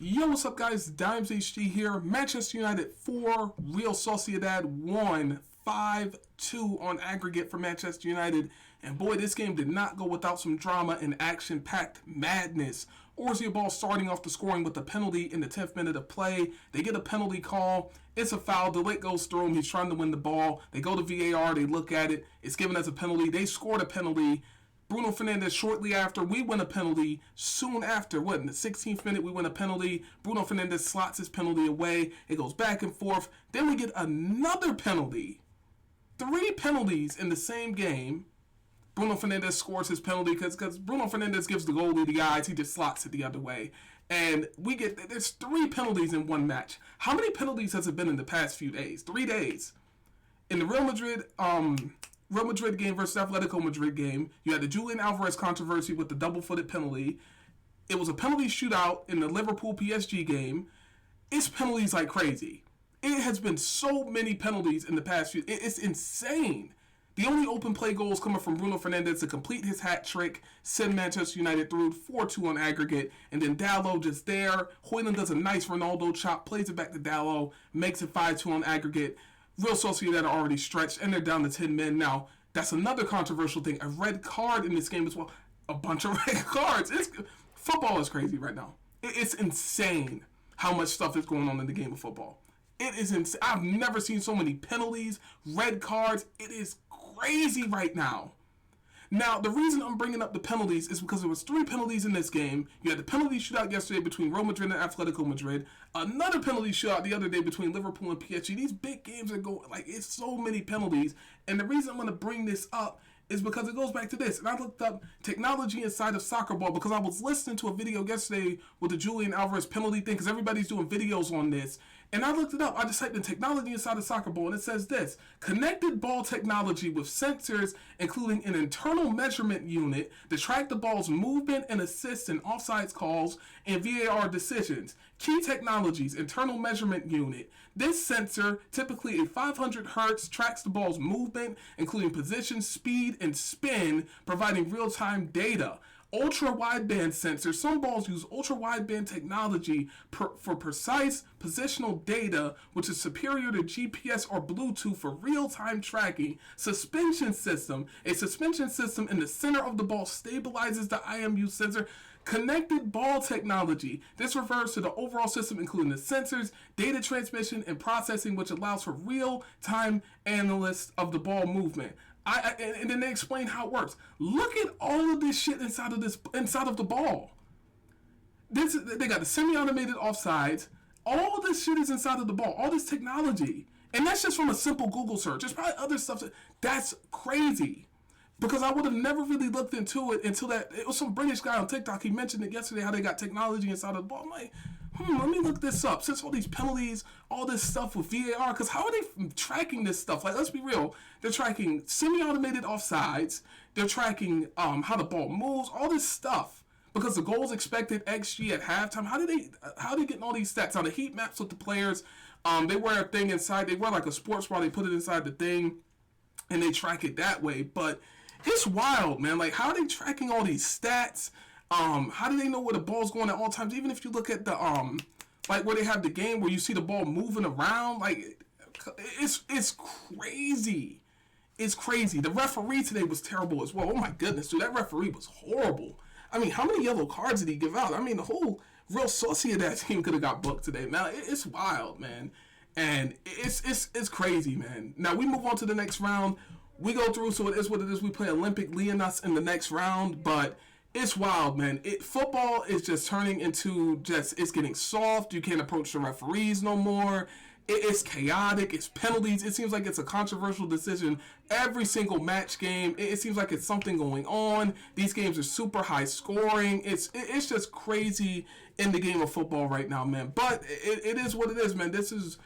Yo, what's up, guys? Dimes HG here. Manchester United 4, Real Sociedad 1, 5-2 on aggregate for Manchester United. And boy, this game did not go without some drama and action-packed madness. Ball starting off the scoring with a penalty in the 10th minute of play. They get a penalty call. It's a foul. Delict goes through him. He's trying to win the ball. They go to VAR. They look at it. It's given as a penalty. They scored a penalty. Bruno Fernandes shortly after, we win a penalty. Soon after, in the 16th minute, we win a penalty. Bruno Fernandes slots his penalty away. It goes back and forth. Then we get another penalty. 3 penalties in the same game. Bruno Fernandes scores his penalty because Bruno Fernandes gives the goalie the eyes. He just slots it the other way. And there's 3 penalties in one match. How many penalties has it been in the past few days? 3 days. In the Real Madrid game versus Atletico Madrid game, you had the Julian Alvarez controversy with the double-footed penalty. It was a penalty shootout in the Liverpool PSG game. It's penalties like crazy. It has been so many penalties in the past few. It's insane. The only open play goals coming from Bruno Fernandes to complete his hat trick, send Manchester United through 4-2 on aggregate, and then Dalot just there. Højlund does a nice Ronaldo chop, plays it back to Dalot, makes it 5-2 on aggregate. Real Sociedad are already stretched, and they're down to 10 men now. That's another controversial thing. A red card in this game as well. A bunch of red cards. Football is crazy right now. It's insane how much stuff is going on in the game of football. It is insane. I've never seen so many penalties, red cards. It is crazy right now. Now, the reason I'm bringing up the penalties is because there was 3 penalties in this game. You had the penalty shootout yesterday between Real Madrid and Atletico Madrid. Another penalty shootout the other day between Liverpool and PSG. These big games are going, it's so many penalties. And the reason I'm going to bring this up is because it goes back to this. And I looked up technology inside of soccer ball because I was listening to a video yesterday with the Julian Alvarez penalty thing because everybody's doing videos on this. And I looked it up. I just typed in technology inside of soccer ball and it says this: connected ball technology with sensors including an internal measurement unit to track the ball's movement and assist in offsides calls and VAR decisions. Key technologies: internal measurement unit. This sensor, typically a 500 hertz, tracks the ball's movement including position, speed, and spin, providing real-time data. Ultra-wideband sensor. Some balls use ultra-wideband technology for precise positional data, which is superior to GPS or Bluetooth for real-time tracking. Suspension system. A suspension system in the center of the ball stabilizes the IMU sensor. Connected ball technology. This refers to the overall system including the sensors, data transmission, and processing, which allows for real-time analysis of the ball movement. And then they explain how it works. Look at all of this shit inside of the ball. They got the semi-automated offsides. All this shit is inside of the ball. All this technology, and that's just from a simple Google search. There's probably other stuff that's crazy. Because I would have never really looked into it until it was some British guy on TikTok. He mentioned it yesterday how they got technology inside of the ball. I'm like, let me look this up. Since all these penalties, all this stuff with VAR, because how are they tracking this stuff? Let's be real. They're tracking semi-automated offsides. They're tracking how the ball moves, all this stuff. Because the goals expected, XG at halftime. How are they getting all these stats? On the heat maps with the players, they wear a thing inside. They wear like a sports bra. They put it inside the thing, and they track it that way. But it's wild, man. How are they tracking all these stats? How do they know where the ball's going at all times? Even if you look at the where they have the game where you see the ball moving around, it's crazy. It's crazy. The referee today was terrible as well. Oh my goodness, dude, that referee was horrible. I mean, how many yellow cards did he give out? I mean, the whole Real Sociedad team could have got booked today, man. It's wild, man, and it's crazy, man. Now we move on to the next round. We go through, so it is what it is. We play Olympic Lyonnais in the next round, but it's wild, man. Football is just turning into it's getting soft. You can't approach the referees no more. It's chaotic. It's penalties. It seems like it's a controversial decision every single match game. It seems like it's something going on. These games are super high scoring. It's just crazy in the game of football right now, man. But it is what it is, man. This is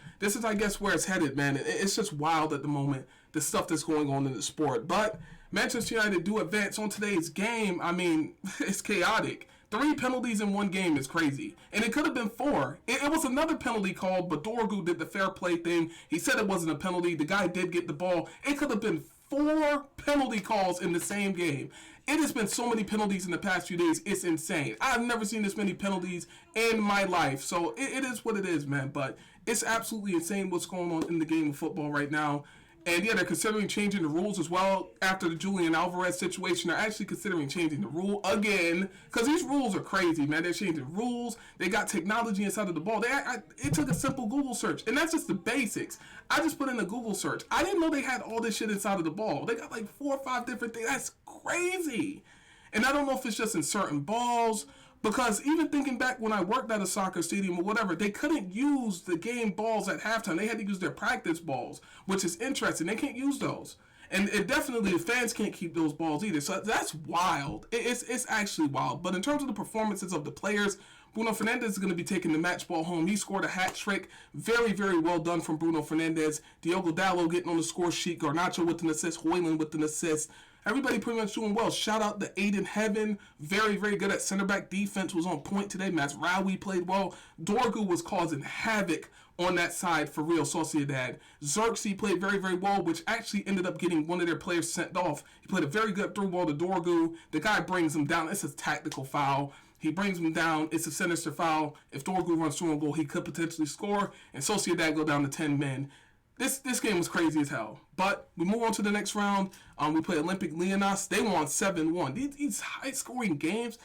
I guess where it's headed, man. It's just wild at the moment, the stuff that's going on in the sport. But Manchester United do advance on today's game. I mean, it's chaotic. 3 penalties in one game is crazy. And it could have been 4. It was another penalty called, but Dorgu did the fair play thing. He said it wasn't a penalty. The guy did get the ball. It could have been 4 penalty calls in the same game. It has been so many penalties in the past few days. It's insane. I've never seen this many penalties in my life. So it is what it is, man. But it's absolutely insane what's going on in the game of football right now. And yeah, they're considering changing the rules as well after the Julian Alvarez situation. They're actually considering changing the rule again because these rules are crazy, man. They're changing rules. They got technology inside of the ball. It took a simple Google search, and that's just the basics. I just put in a Google search. I didn't know they had all this shit inside of the ball. They got like 4 or 5 different things. That's crazy. And I don't know if it's just in certain balls. Because even thinking back when I worked at a soccer stadium or whatever, they couldn't use the game balls at halftime. They had to use their practice balls, which is interesting. They can't use those. And definitely the fans can't keep those balls either. So that's wild. It's actually wild. But in terms of the performances of the players, Bruno Fernandes is going to be taking the match ball home. He scored a hat trick. Very, very well done from Bruno Fernandes. Diogo Dalot getting on the score sheet. Garnacho with an assist. Hoyland with an assist. Everybody pretty much doing well. Shout out to Aiden Heaven. Very, very good at center back. Defense was on point today. Mazraoui played well. Dorgu was causing havoc on that side for Real Sociedad. Xerxes played very, very well, which actually ended up getting one of their players sent off. He played a very good through ball to Dorgu. The guy brings him down. It's a tactical foul. He brings him down. It's a sinister foul. If Dorgu runs through a goal, he could potentially score. And Sociedad go down to 10 men. This game was crazy as hell. But we move on to the next round. We play Olympic Lyonnais. They won 7-1. These high-scoring games,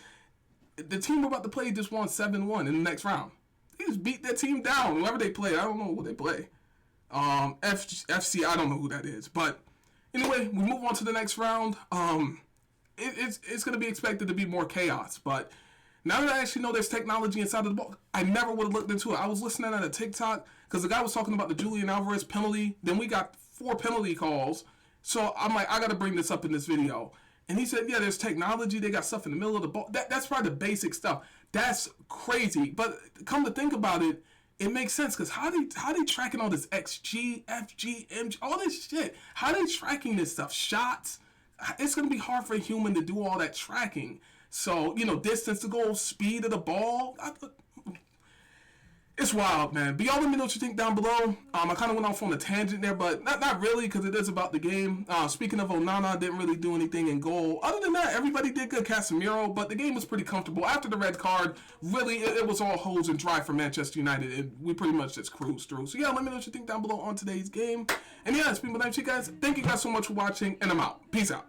the team we're about to play just won 7-1 in the next round. They just beat their team down. Whoever they play, I don't know who they play. FC, I don't know who that is. But anyway, we move on to the next round. It's going to be expected to be more chaos. But now that I actually know there's technology inside of the ball, I never would have looked into it. I was listening at a TikTok because the guy was talking about the Julian Alvarez penalty. Then we got 4 penalty calls. So I'm like, I got to bring this up in this video. And he said, yeah, there's technology. They got stuff in the middle of the ball. That's probably the basic stuff. That's crazy. But come to think about it, it makes sense because how they tracking all this XG, FG, MG, all this shit? How they tracking this stuff? Shots? It's going to be hard for a human to do all that tracking. So, distance to goal, speed of the ball. It's wild, man. But y'all let me know what you think down below. I kind of went off on a tangent there, but not really because it is about the game. Speaking of Onana, didn't really do anything in goal. Other than that, everybody did good. Casemiro, but the game was pretty comfortable. After the red card, really, it was all hose and dry for Manchester United, and we pretty much just cruised through. So, yeah, let me know what you think down below on today's game. And, yeah, it's been my name, you guys. Thank you guys so much for watching, and I'm out. Peace out.